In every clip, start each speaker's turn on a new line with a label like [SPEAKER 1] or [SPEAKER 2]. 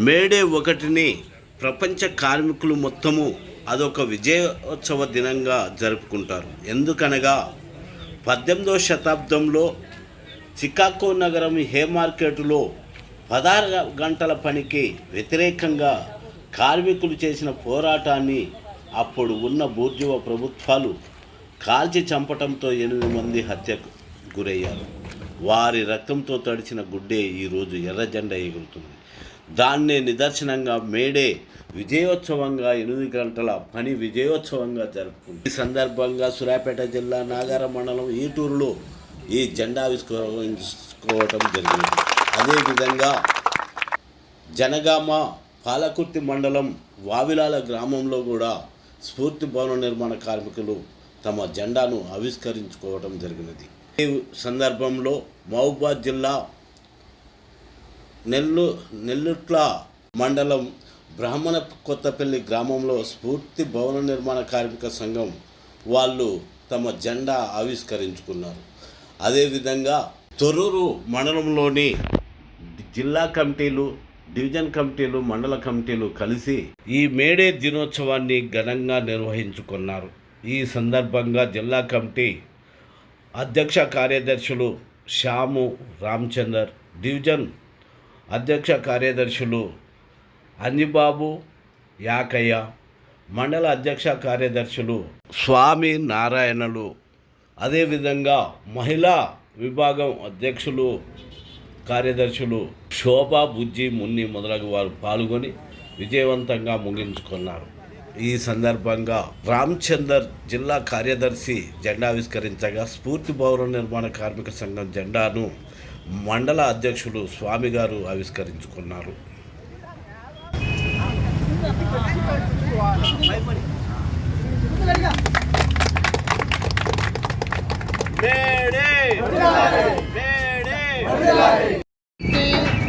[SPEAKER 1] May Day 1ని ప్రపంచ కార్మికులు మొత్తము అదొక విజయోత్సవ దినంగా జరుపుకుంటారు. ఎందుకనగా 18వ శతాబ్దంలో చికాగో నగరం హే మార్కెట్లో 16 గంటల పనికి వ్యతిరేకంగా కార్మికులు చేసిన పోరాటాన్ని అప్పుడు ఉన్న బూర్జువా ప్రభుత్వాలు కాల్చి చంపటంతో 8 మంది హత్యకు గురయ్యారు. వారి రక్తంతో తడిచిన గుడ్డే ఈరోజు ఎర్ర జెండా ఎగురుతుంది. దాన్నే నిదర్శనంగా మేడే విజయోత్సవంగా 8 గంటల పని విజయోత్సవంగా జరుపుకుంది. ఈ సందర్భంగా సూర్యాపేట జిల్లా నాగార మండలం ఈటూరులో ఈ జెండా ఆవిష్కరించుకోవటం జరిగింది. అదేవిధంగా జనగామ పాలకుర్తి మండలం వావిలాల గ్రామంలో కూడా స్ఫూర్తి భవన నిర్మాణ కార్మికులు తమ జెండాను ఆవిష్కరించుకోవటం జరిగినది. ఈ సందర్భంలో మహబూబాబాద్ జిల్లా నెల్లుట్ల మండలం బ్రాహ్మణ కొత్తపల్లి గ్రామంలో స్ఫూర్తి భవన నిర్మాణ కార్మిక సంఘం వాళ్ళు తమ జెండా ఆవిష్కరించుకున్నారు. అదేవిధంగా తొర్రూరు మండలంలోని జిల్లా కమిటీలు, డివిజన్ కమిటీలు, మండల కమిటీలు కలిసి ఈ మేడే దినోత్సవాన్ని ఘనంగా నిర్వహించుకున్నారు. ఈ సందర్భంగా జిల్లా కమిటీ అధ్యక్ష కార్యదర్శులు శ్యాము రామచందర్, డివిజన్ అధ్యక్ష కార్యదర్శులు అంజిబాబు యాకయ్య, మండల అధ్యక్ష కార్యదర్శులు స్వామి నారాయణలు, అదేవిధంగా మహిళా విభాగం అధ్యక్షులు కార్యదర్శులు శోభా, బుజ్జి, మున్ని మొదలగు వారు పాల్గొని విజయవంతంగా ముగించుకున్నారు. ఈ సందర్భంగా రామచందర్ జిల్లా కార్యదర్శి జెండా ఆవిష్కరించగా స్ఫూర్తి భవన నిర్మాణ కార్మిక సంఘం జెండాను మండల అధ్యక్షులు స్వామి గారు ఆవిష్కరించుకున్నారు.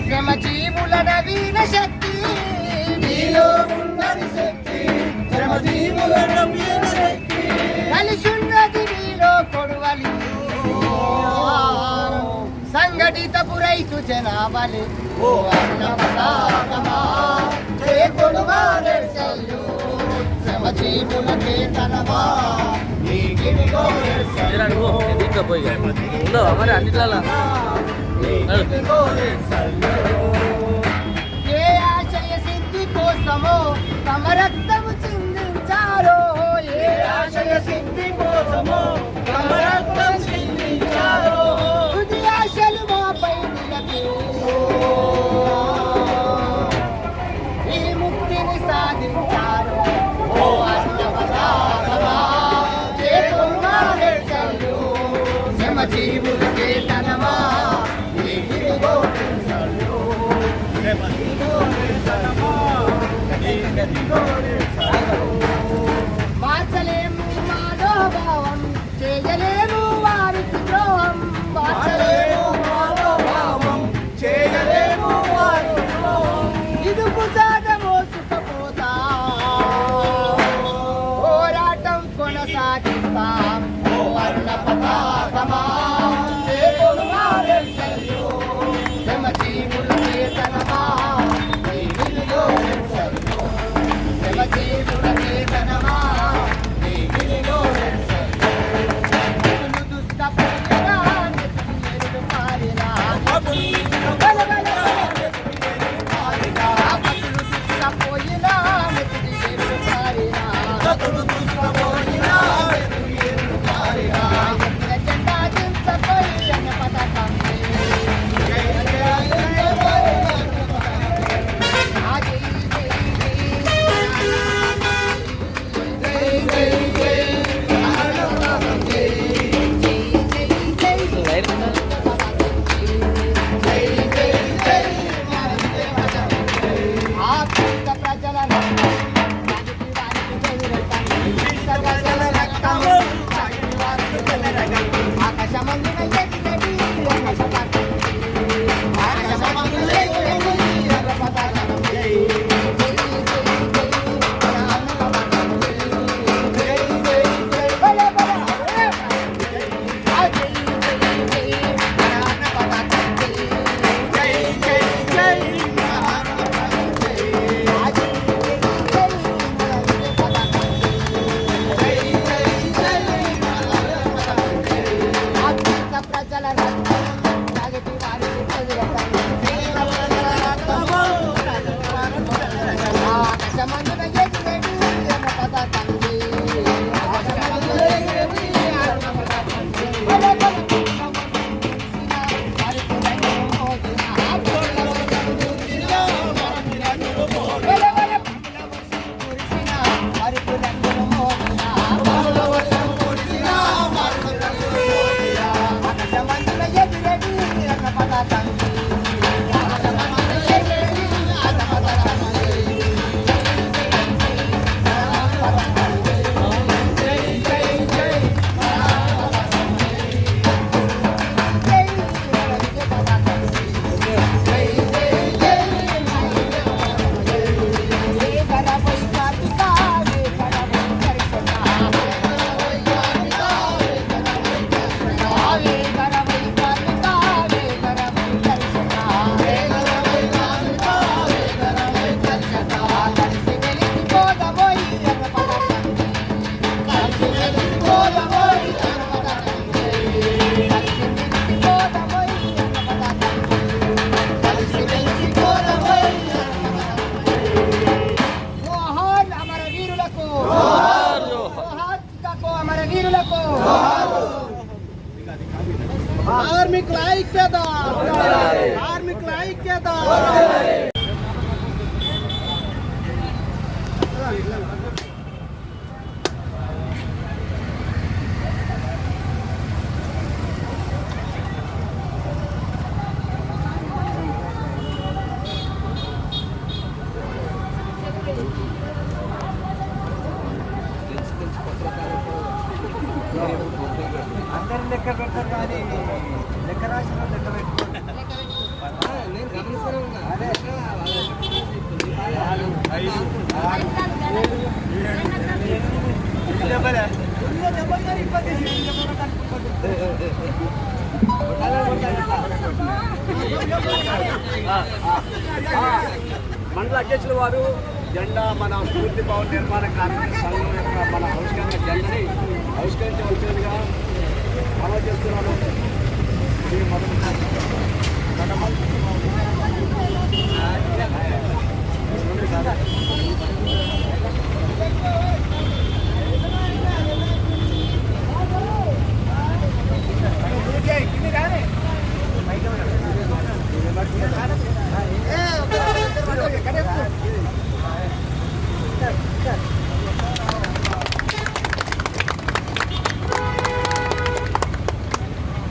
[SPEAKER 2] శ్రమజీవుల నవీన శక్తి నీలో ఉన్నది శక్తి, శ్రమజీవుల నవీన శక్తి కలిసున్నది నీలో కొడువలి, సంఘటితపు రైతు జనాభాలి ఓ అన్న పతాకమా జయ కొడువా నిరసల్లు, శ్రమజీవుల కేతనమా నీకిదిగో నిరసల్లు, ఏ ఆశయ సిద్ధి కోసమో తమ రక్తము చిందించారో, ఏ ఆశయ సిద్ధి కోసమో తమ రక్తం చిందించారో, తుది ఆశలు మాపై నిలపి ఈ ముక్తిని సాధించారు. ఓ అన్న పతాకమా చేతున్నా నిరసల్లు, శ్రమజీవుల కేతనమా నీకిదిగో నిరసల్లు, శ్రమజీవుల కేతనమా నీకిదిగో నిరసల్లు. మార్చలేము మానోభావం, చేయలేము వారికి ద్రోహం, మార్చలేము మానోభావం, చేయలేము వారికి ద్రోహం, ఇదుపు జాగ మోసుకపోతా పోరాటం కొనసాగిస్తాం. ఓ అన్న పతాకమా చేతున్నా నిరసల్లు, శ్రమజీవుల కేతనమా నీకిదిగో నిరసల్లు, శ్రమజీవుల కేతనమా నీకిదిగో నిరసల్లు. తులు దుష్టపోయినా నెత్తులు పారినా, బలబల నెత్తులు పారినా, పతులు దుష్టపోయినా నెత్తులు పారినా, పతులు దుష్టపోయినా నెత్తులు పారినా, జెండా దించపోయి అన్న పతాకం జయ జయ వీరులకు కార్మికుల ఐక్యత కార్మికుల ఐక్యత అందరు లెక్క పెట్టారు కానీ లెక్క రాసిన లెక్క పెట్టుకోండి. నేను గమనిస్తూనే ఉన్నా. అదే 5
[SPEAKER 3] మండల అధ్యక్షుల వారు జెండా మన స్ఫూర్తి భవన్ నిర్మాణ కార్మిక సంఘం యొక్క మన ఆవిష్కరణ జెండాని ఆవిష్కరించవలసిందిగా అమలు చేస్తున్నాను.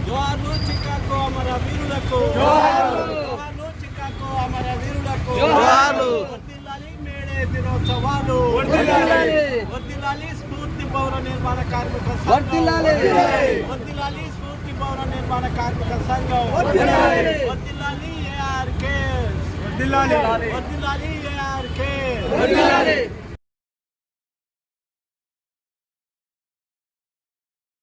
[SPEAKER 4] జోహార్లు చికాగో అమర వీరులకు జోహార్లు చికాగో అమర వీరులకు జోహార్లు వర్ధిల్లాలి మేడే దినోత్సవాలు వర్ధిల్లాలి స్ఫూర్తి భవన నిర్మాణ కార్మిక సంఘం వర్ధిల్లాలి స్ఫూర్తి భవన నిర్మాణ కార్మిక సంఘం వర్ధిల్లాలి ఏఆర్కే వర్ధిల్లాలి ఏఆర్కే